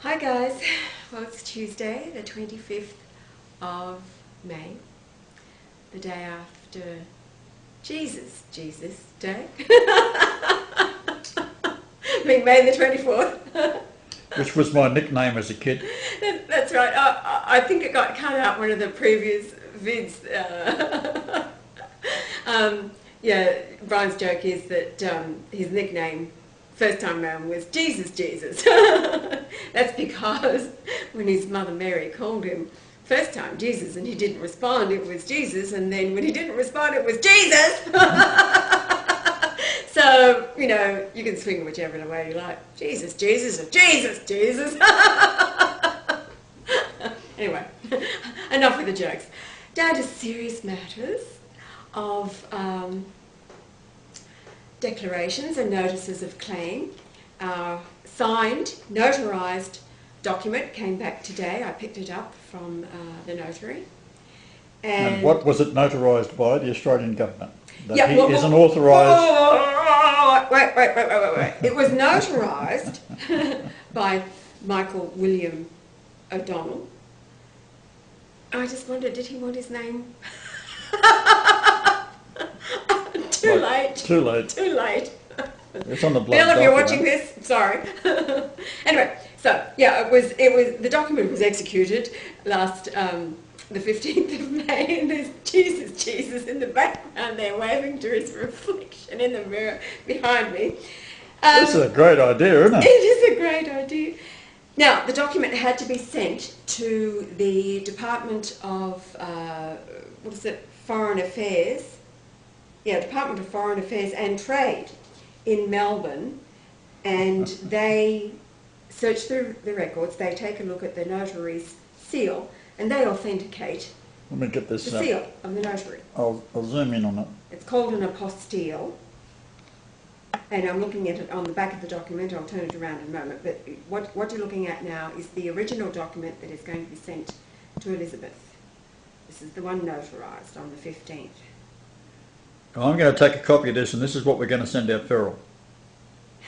Hi guys, well it's Tuesday the 25th of May, the day after Jesus Day, being May the 24th. Which was my nickname as a kid. That's right, I think it got cut out one of the previous vids. Yeah, Brian's joke is that his nickname first time round was Jesus. That's because when his mother Mary called him first time Jesus and he didn't respond, it was Jesus, and then when he didn't respond, it was Jesus. So, you know, you can swing whichever way you like. Jesus or Jesus. Anyway, enough with the jokes. Down to serious matters of declarations and notices of claim. Our signed, notarised document came back today. I picked it up from the notary. And what was it notarised by? The Australian government? That yeah, he isn't authorised... Wait. It was notarised by Michael William O'Donnell. I just wondered, did he want his name? Too late. It's on the blood Bill, if you're document. watching this, sorry. Anyway, so yeah, it was the document was executed last the 15th of May, and there's Jesus in the background there waving to his reflection in the mirror behind me. This is a great idea, isn't it? It is a great idea. Now, the document had to be sent to the Department of Foreign Affairs. Yeah, Department of Foreign Affairs and Trade in Melbourne, and they search through the records, they take a look at the notary's seal, and they authenticate Let me get this the seal of the notary. I'll zoom in on it. It's called an apostille, and I'm looking at it on the back of the document. I'll turn it around in a moment, but what you're looking at now is the original document that is going to be sent to Elizabeth. This is the one notarised on the 15th. I'm going to take a copy of this, and this is what we're going to send out viral.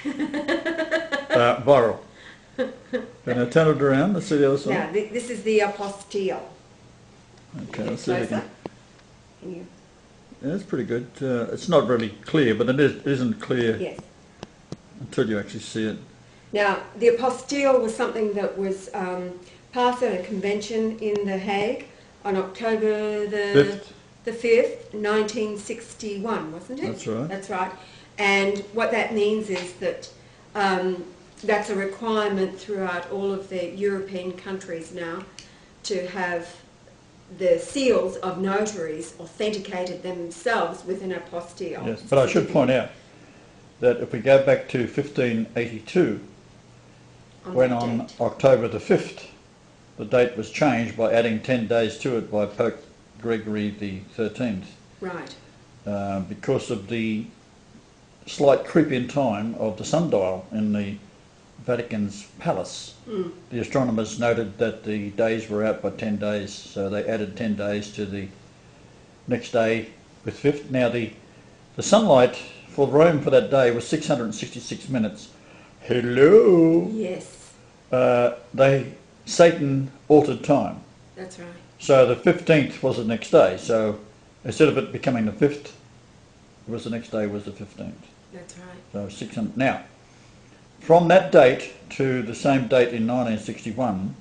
Viral. Going to turn it around. Let's see the other side. Now, this is the apostille. Okay, let's see if we Closer. can... Can you? Yeah, it's pretty good. It's not really clear, but it isn't clear Yes. until you actually see it. Now, the apostille was something that was passed at a convention in The Hague on October the 5th, 1961, wasn't it? That's right. That's right. And what that means is that that's a requirement throughout all of the European countries now to have the seals of notaries authenticated themselves with an apostille. Yes, but I should point out that if we go back to 1582, when on October the 5th, the date was changed by adding 10 days to it by Pope Gregory the 13th. Right. Because of the slight creep in time of the sundial in the Vatican's palace. The astronomers noted that the days were out by 10 days, so they added 10 days to the next day with 5th. Now the sunlight for Rome for that day was 666 minutes. Hello! Yes. Satan altered time. That's right. So the 15th was the next day, so instead of it becoming the 5th, the next day was the 15th. That's right. So 600. Now, from that date to the same date in 1961,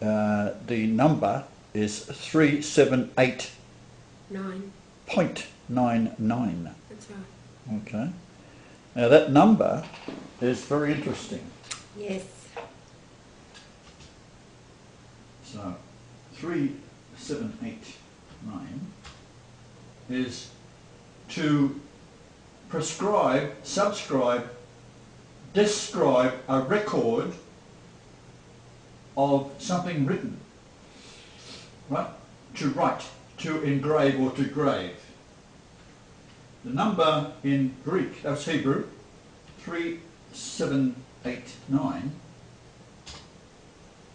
the number is 378.99. 9. That's right. Okay. Now that number is very interesting. Yes. So 3789 is to prescribe, subscribe, describe a record of something written, right? To write, to engrave or to grave. The number in Greek, that's Hebrew, 3789,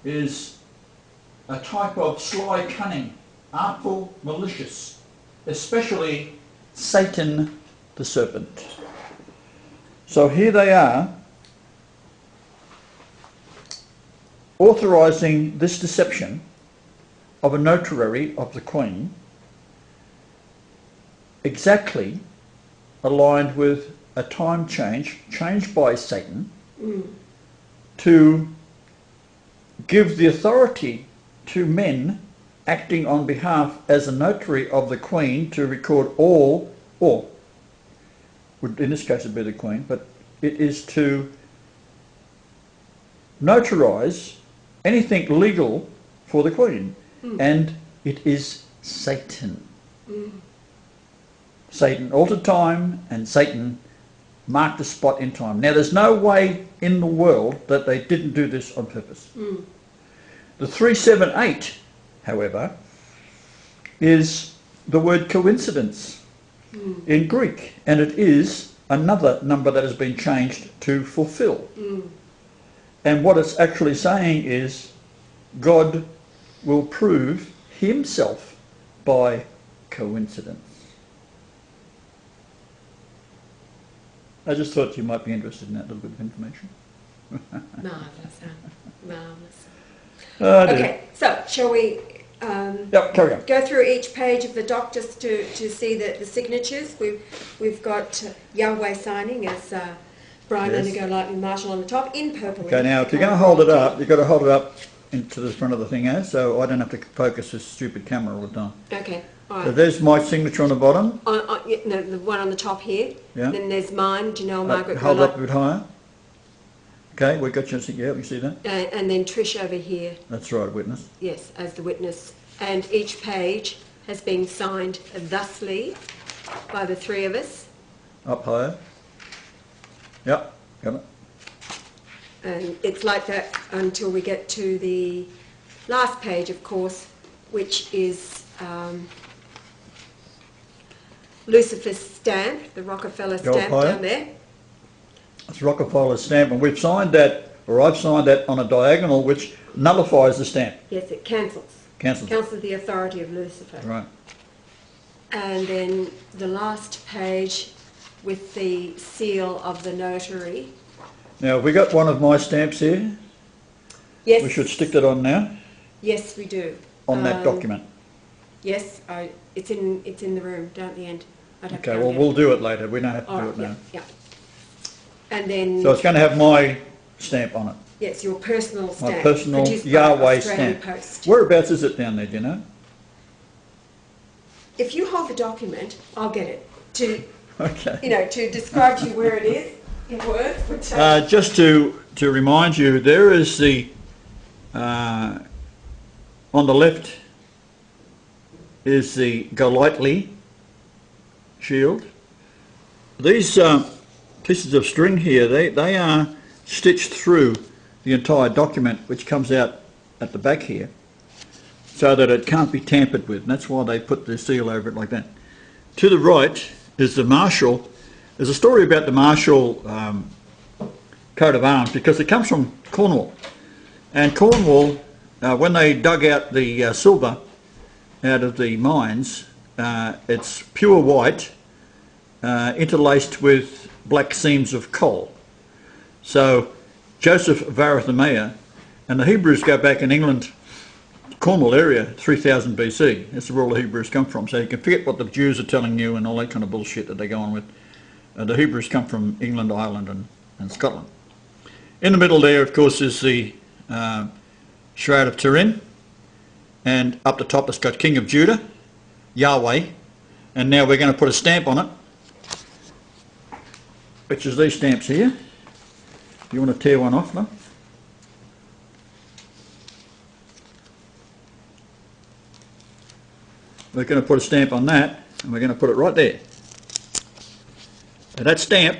is a type of sly cunning, artful, malicious, especially Satan the serpent. So here they are authorising this deception of a notary of the Queen, exactly aligned with a time changed by Satan, to give the authority to men acting on behalf as a notary of the Queen to record all, or would in this case it'd be the Queen, but it is to notarise anything legal for the Queen. And it is Satan. Satan altered time, and Satan marked a spot in time. Now there's no way in the world that they didn't do this on purpose. The 378, however, is the word coincidence in Greek, and it is another number that has been changed to fulfill. And what it's actually saying is God will prove himself by coincidence. I just thought you might be interested in that little bit of information. Marvellous, huh? Marvellous. Oh, okay, so shall we carry on. go through each page of the doc just to see the signatures? We've got Yahweh signing as Brian Leonard Golightly Marshall on the top in purple. Okay, now if you're going to hold it up, you've got to hold it up into the front of the thing, so I don't have to focus this stupid camera all the time. Okay, all right. So there's my signature on the bottom. Yeah, no, the one on the top here. Yeah. Then there's mine, Janelle Margaret Hold up Golightly. a bit higher. Okay, we've got you. Yeah, you see that? And then Trish over here. That's right, witness. Yes, as the witness. And each page has been signed thusly by the three of us. Up higher. Yep, got it. And it's like that until we get to the last page, of course, which is Lucifer's stamp, the Rockefeller stamp down there. It's Rockefeller's stamp, and we've signed that, or I've signed that on a diagonal, which nullifies the stamp. Yes, it cancels. Cancels the authority of Lucifer. Right. And then the last page with the seal of the notary. Now, have we got one of my stamps here? Yes. We should stick that on now. Yes, we do. On that document. Yes, it's in the room down at the end. Okay, well, we'll do it later. We don't have to do it now. Yeah. And then... So it's going to have my stamp on it. Yes, your personal stamp. My personal Yahweh stamp. Post. Whereabouts is it down there, do you know? If you hold the document, I'll get it to, okay. you know, to describe to you where it is in words. Just to remind you, there is the, on the left is the Golightly shield. These pieces of string here, they are stitched through the entire document, which comes out at the back here, so that it can't be tampered with, and that's why they put the seal over it like that. To the right is the Marshall. There's a story about the Marshall coat of arms, because it comes from Cornwall, and Cornwall, when they dug out the silver out of the mines, it's pure white interlaced with black seams of coal. So Joseph Varathamaya, and the Hebrews go back in England, Cornwall area, 3000 BC. That's where all the Hebrews come from. So you can forget what the Jews are telling you and all that kind of bullshit that they go on with. The Hebrews come from England, Ireland and Scotland. In the middle there, of course, is the Shroud of Turin, and up the top it's got King of Judah, Yahweh, and now we're going to put a stamp on it, which is these stamps here. You want to tear one off, no? We're going to put a stamp on that, and we're going to put it right there. Now that stamp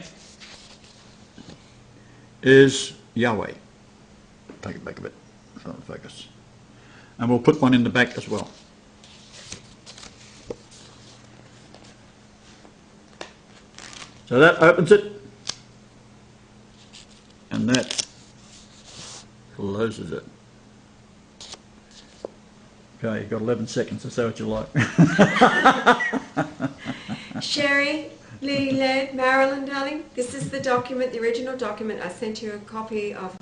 is Yahweh. Take it back a bit, so it'll focus. And we'll put one in the back as well. So that opens it, and that closes it. Okay, you've got 11 seconds to say what you like. Sherry, Leland, Marilyn, darling, this is the document, the original document. I sent you a copy of